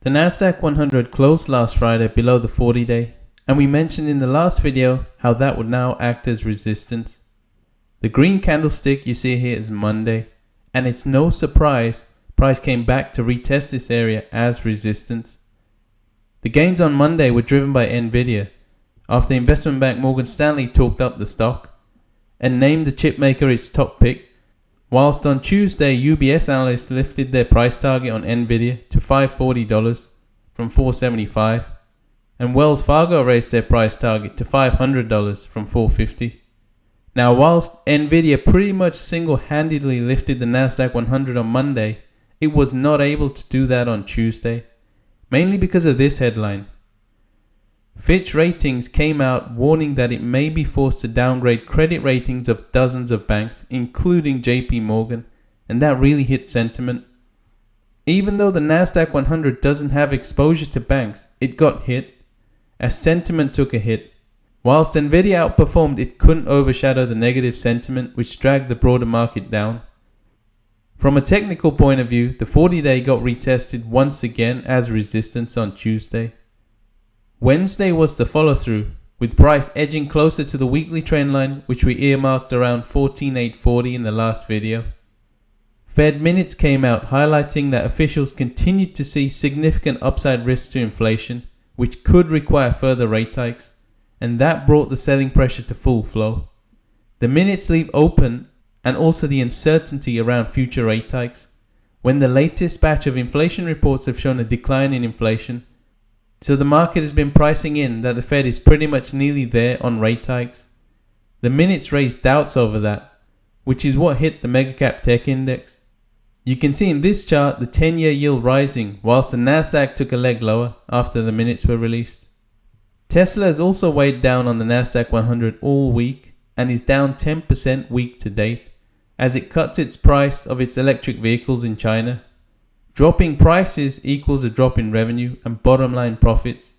The Nasdaq 100 closed last Friday below the 40-day, and we mentioned in the last video how that would now act as resistance. The green candlestick you see here is Monday, and it's no surprise price came back to retest this area as resistance. The gains on Monday were driven by Nvidia after investment bank Morgan Stanley talked up the stock and named the chipmaker its top pick, whilst on Tuesday UBS analysts lifted their price target on Nvidia to $540 from $475, and Wells Fargo raised their price target to $500 from $450. Now, whilst Nvidia pretty much single-handedly lifted the Nasdaq 100 on Monday, it was not able to do that on Tuesday, mainly because of this headline. Fitch Ratings came out warning that it may be forced to downgrade credit ratings of dozens of banks, including JP Morgan, and that really hit sentiment. Even though the Nasdaq 100 doesn't have exposure to banks, it got hit, as sentiment took a hit. Whilst Nvidia outperformed, it couldn't overshadow the negative sentiment which dragged the broader market down. From a technical point of view, the 40-day got retested once again as resistance on Tuesday. Wednesday was the follow-through, with price edging closer to the weekly trend line which we earmarked around 14,840 in the last video. Fed minutes came out highlighting that officials continued to see significant upside risks to inflation, which could require further rate hikes, and that brought the selling pressure to full flow. The minutes leave open and also the uncertainty around future rate hikes, when the latest batch of inflation reports have shown a decline in inflation, so the market has been pricing in that the Fed is pretty much nearly there on rate hikes. The minutes raised doubts over that, which is what hit the megacap tech index. You can see in this chart the 10-year yield rising whilst the Nasdaq took a leg lower after the minutes were released. Tesla has also weighed down on the Nasdaq 100 all week and is down 10% week to date as it cuts its price of its electric vehicles in China. Dropping prices equals a drop in revenue and bottom line profits.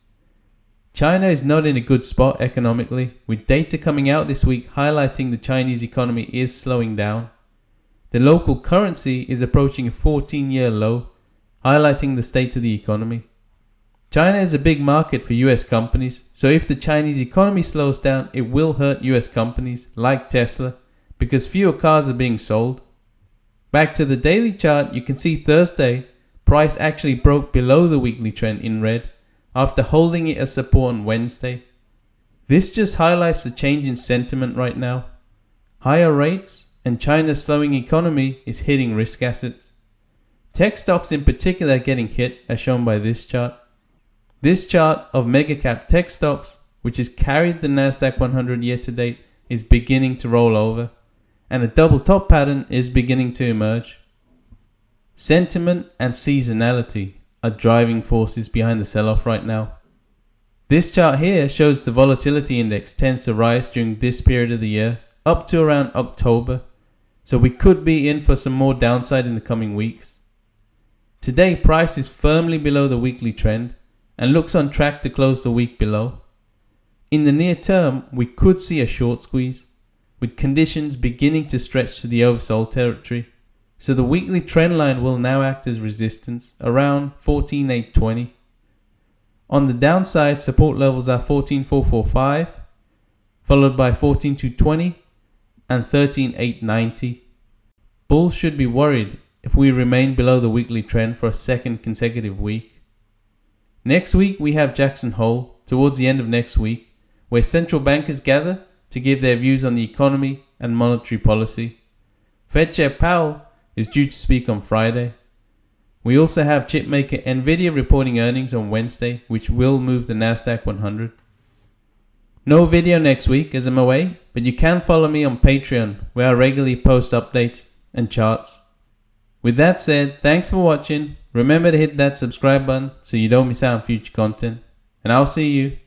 China is not in a good spot economically, with data coming out this week highlighting the Chinese economy is slowing down. The local currency is approaching a 14-year low, highlighting the state of the economy. China is a big market for US companies, so if the Chinese economy slows down, it will hurt US companies like Tesla because fewer cars are being sold. Back to the daily chart, you can see Thursday, price actually broke below the weekly trend in red after holding it as support on Wednesday. This just highlights the change in sentiment right now. Higher rates and China's slowing economy is hitting risk assets. Tech stocks in particular are getting hit as shown by this chart. This chart of megacap tech stocks, which has carried the Nasdaq 100 year to date, is beginning to roll over, and a double top pattern is beginning to emerge. Sentiment and seasonality are driving forces behind the sell-off right now. This chart here shows the volatility index tends to rise during this period of the year, up to around October, so we could be in for some more downside in the coming weeks. Today, price is firmly below the weekly trend and looks on track to close the week below. In the near term, we could see a short squeeze, with conditions beginning to stretch to the oversold territory, so the weekly trend line will now act as resistance around 14,820. On the downside, support levels are 14,445, followed by 14,220 and 13,890. Bulls should be worried if we remain below the weekly trend for a second consecutive week. Next week we have Jackson Hole towards the end of next week, where central bankers gather to give their views on the economy and monetary policy. Fed Chair Powell is due to speak on Friday. We also have chipmaker Nvidia reporting earnings on Wednesday, which will move the Nasdaq 100. No video next week as I'm away, but you can follow me on Patreon, where I regularly post updates and charts. With that said, thanks for watching. Remember to hit that subscribe button so you don't miss out on future content. And I'll see you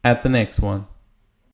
at the next one.